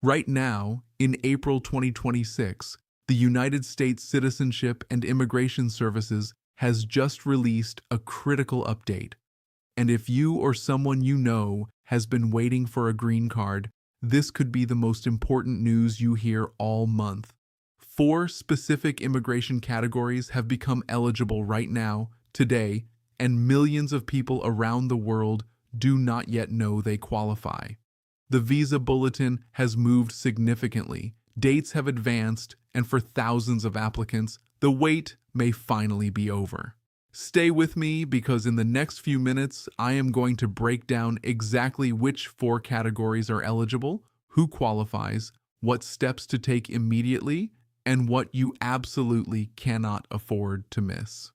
Right now, in April 2026, the United States Citizenship and Immigration Services has just released a critical update. And if you or someone you know has been waiting for a green card, this could be the most important news you hear all month. 4 specific immigration categories have become eligible right now, today, and millions of people around the world do not yet know they qualify. The visa bulletin has moved significantly, dates have advanced, and for thousands of applicants, the wait may finally be over. Stay with me because in the next few minutes, I am going to break down exactly which 4 categories are eligible, who qualifies, what steps to take immediately, and what you absolutely cannot afford to miss.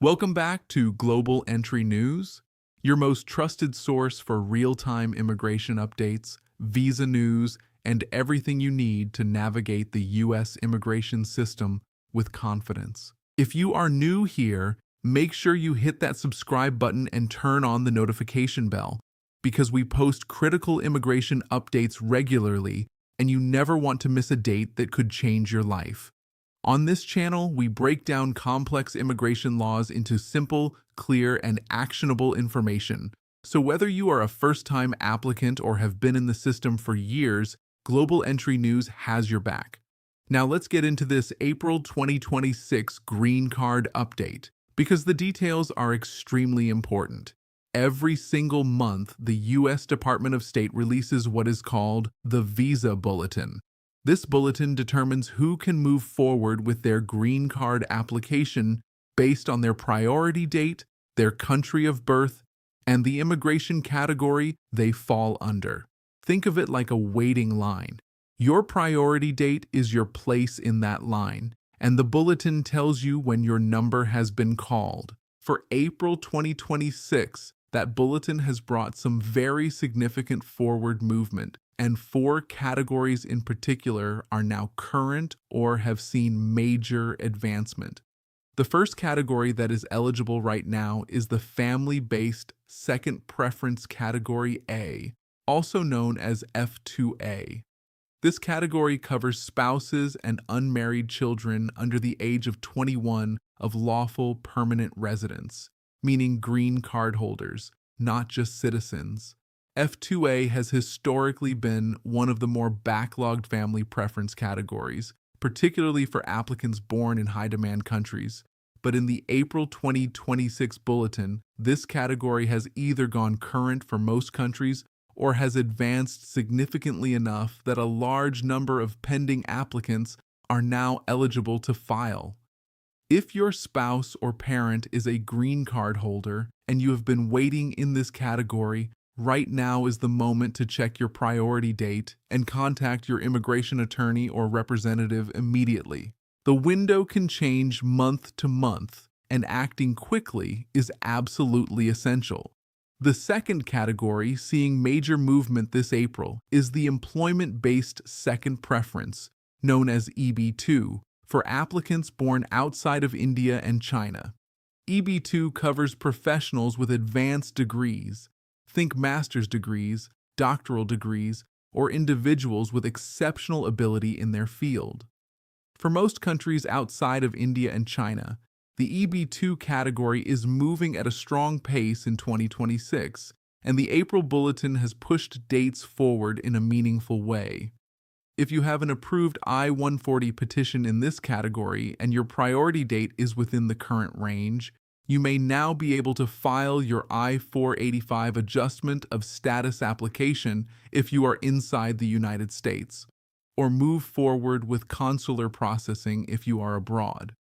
Welcome back to Global Entry News, your most trusted source for real-time immigration updates, visa news, and everything you need to navigate the U.S. immigration system with confidence. If you are new here, make sure you hit that subscribe button and turn on the notification bell, because we post critical immigration updates regularly and you never want to miss a date that could change your life. On this channel, we break down complex immigration laws into simple, clear, and actionable information. So whether you are a first-time applicant or have been in the system for years, Global Entry News has your back. Now let's get into this April 2026 Green Card update, because the details are extremely important. Every single month, the U.S. Department of State releases what is called the Visa Bulletin. This bulletin determines who can move forward with their green card application based on their priority date, their country of birth, and the immigration category they fall under. Think of it like a waiting line. Your priority date is your place in that line, and the bulletin tells you when your number has been called. For April 2026, that bulletin has brought some very significant forward movement, and 4 categories in particular are now current or have seen major advancement. The first category that is eligible right now is the family-based second preference category A, also known as F2A. This category covers spouses and unmarried children under the age of 21 of lawful permanent residence, meaning green card holders, not just citizens. F2A has historically been one of the more backlogged family preference categories, particularly for applicants born in high-demand countries. But in the April 2026 bulletin, this category has either gone current for most countries or has advanced significantly enough that a large number of pending applicants are now eligible to file. If your spouse or parent is a green card holder and you have been waiting in this category, right now is the moment to check your priority date and contact your immigration attorney or representative immediately. The window can change month to month, and acting quickly is absolutely essential. The second category seeing major movement this April is the employment-based second preference, known as EB2, for applicants born outside of India and China. EB2 covers professionals with advanced degrees. Think master's degrees, doctoral degrees, or individuals with exceptional ability in their field. For most countries outside of India and China, the EB2 category is moving at a strong pace in 2026, and the April Bulletin has pushed dates forward in a meaningful way. If you have an approved I-140 petition in this category and your priority date is within the current range, you may now be able to file your I-485 adjustment of status application if you are inside the United States, or move forward with consular processing if you are abroad.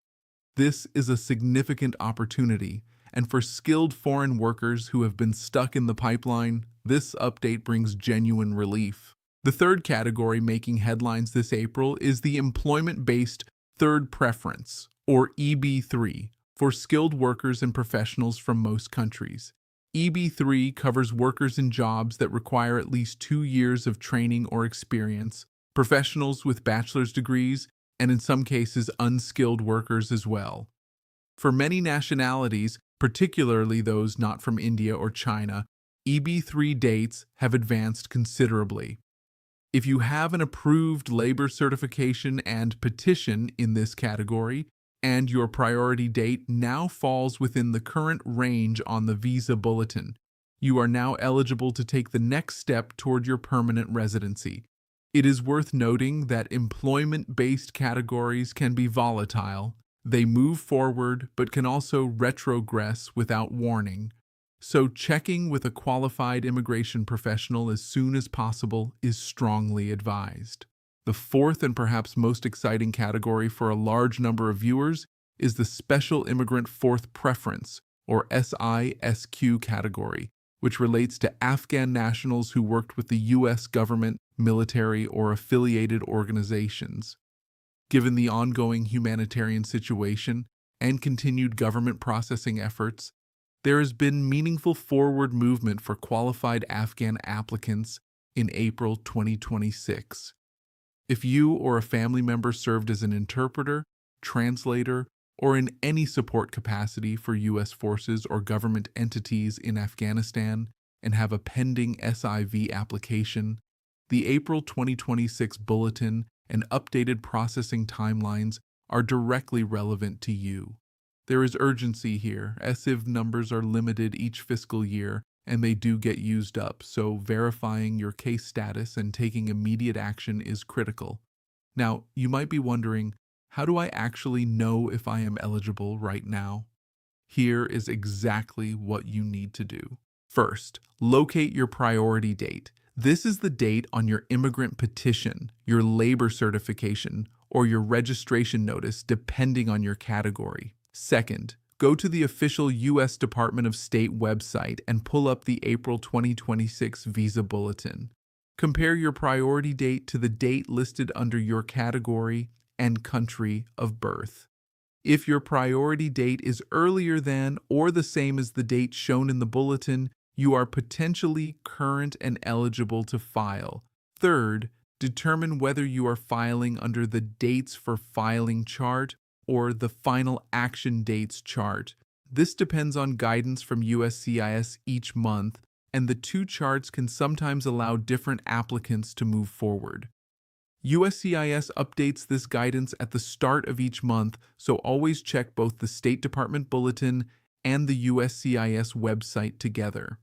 This is a significant opportunity, and for skilled foreign workers who have been stuck in the pipeline, this update brings genuine relief. The third category making headlines this April is the employment-based third preference, or EB3, for skilled workers and professionals from most countries. EB3 covers workers in jobs that require at least 2 years of training or experience, professionals with bachelor's degrees, and in some cases unskilled workers as well. For many nationalities, particularly those not from India or China, EB3 dates have advanced considerably. If you have an approved labor certification and petition in this category, and your priority date now falls within the current range on the visa bulletin, you are now eligible to take the next step toward your permanent residency. It is worth noting that employment-based categories can be volatile. They move forward but can also retrogress without warning. So checking with a qualified immigration professional as soon as possible is strongly advised. The fourth and perhaps most exciting category for a large number of viewers is the Special Immigrant Fourth Preference, or SISQ category, which relates to Afghan nationals who worked with the U.S. government, military, or affiliated organizations. Given the ongoing humanitarian situation and continued government processing efforts, there has been meaningful forward movement for qualified Afghan applicants in April 2026. If you or a family member served as an interpreter, translator, or in any support capacity for U.S. forces or government entities in Afghanistan and have a pending SIV application, the April 2026 Bulletin and updated processing timelines are directly relevant to you. There is urgency here, as SIV numbers are limited each fiscal year and they do get used up, so verifying your case status and taking immediate action is critical. Now, you might be wondering, how do I actually know if I am eligible right now? Here is exactly what you need to do. First, locate your priority date. This is the date on your immigrant petition, your labor certification, or your registration notice, depending on your category. Second, go to the official U.S. Department of State website and pull up the April 2026 Visa Bulletin. Compare your priority date to the date listed under your category and country of birth. If your priority date is earlier than or the same as the date shown in the bulletin, you are potentially current and eligible to file. Third, determine whether you are filing under the Dates for Filing chart or the Final Action Dates chart. This depends on guidance from USCIS each month, and the two charts can sometimes allow different applicants to move forward. USCIS updates this guidance at the start of each month, so always check both the State Department Bulletin and the USCIS website together.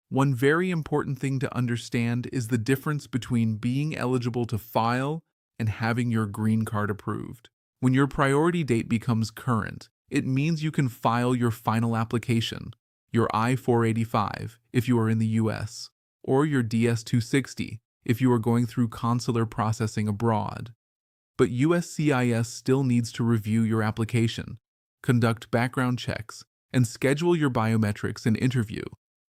One very important thing to understand is the difference between being eligible to file and having your green card approved. When your priority date becomes current, it means you can file your final application, your I-485 if you are in the US, or your DS-260 if you are going through consular processing abroad. But USCIS still needs to review your application, conduct background checks, and schedule your biometrics and interview.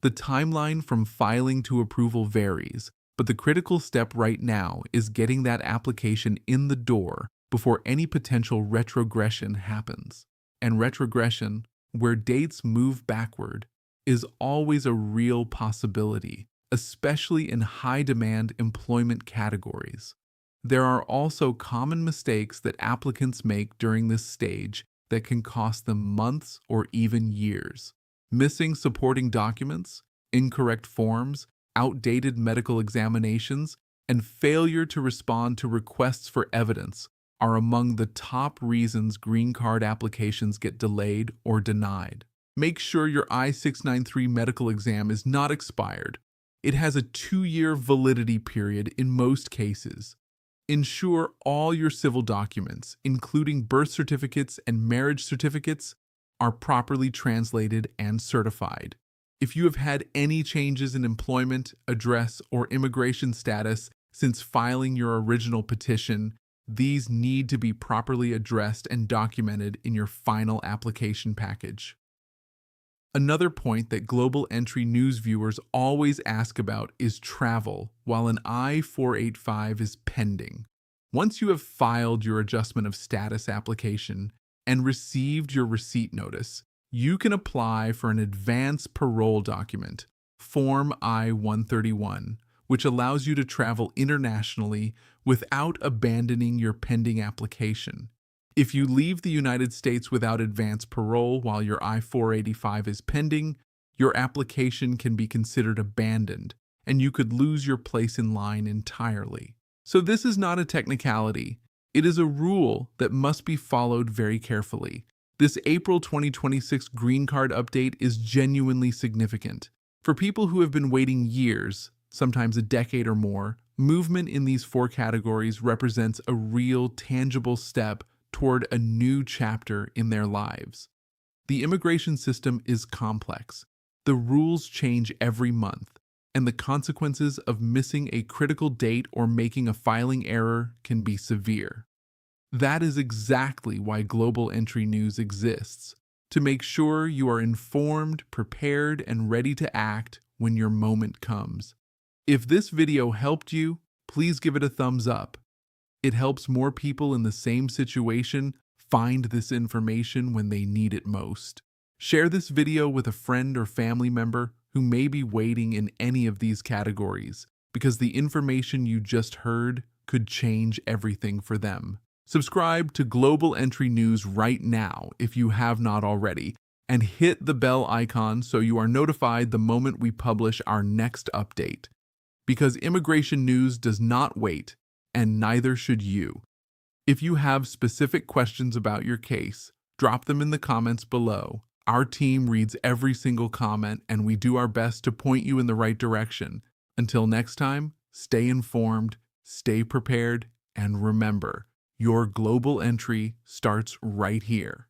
The timeline from filing to approval varies, but the critical step right now is getting that application in the door before any potential retrogression happens. And retrogression, where dates move backward, is always a real possibility, especially in high-demand employment categories. There are also common mistakes that applicants make during this stage that can cost them months or even years. Missing supporting documents, incorrect forms, outdated medical examinations, and failure to respond to requests for evidence are among the top reasons green card applications get delayed or denied. Make sure your I-693 medical exam is not expired. It has a 2-year validity period in most cases. Ensure all your civil documents, including birth certificates and marriage certificates, are properly translated and certified. If you have had any changes in employment, address, or immigration status since filing your original petition, these need to be properly addressed and documented in your final application package. Another point that Global Entry News viewers always ask about is travel while an I-485 is pending. Once you have filed your adjustment of status application and received your receipt notice, you can apply for an advance parole document, Form I-131, which allows you to travel internationally without abandoning your pending application. If you leave the United States without advance parole while your I-485 is pending, your application can be considered abandoned, and you could lose your place in line entirely. So this is not a technicality. It is a rule that must be followed very carefully. This April 2026 green card update is genuinely significant. For people who have been waiting years, sometimes a decade or more, movement in these 4 categories represents a real, tangible step toward a new chapter in their lives. The immigration system is complex. The rules change every month, and the consequences of missing a critical date or making a filing error can be severe. That is exactly why Global Entry News exists, to make sure you are informed, prepared, and ready to act when your moment comes. If this video helped you, please give it a thumbs up. It helps more people in the same situation find this information when they need it most. Share this video with a friend or family member who may be waiting in any of these categories, because the information you just heard could change everything for them. Subscribe to Global Entry News right now if you have not already, and hit the bell icon so you are notified the moment we publish our next update. Because immigration news does not wait, and neither should you. If you have specific questions about your case, drop them in the comments below. Our team reads every single comment, and we do our best to point you in the right direction. Until next time, stay informed, stay prepared, and remember, your global entry starts right here.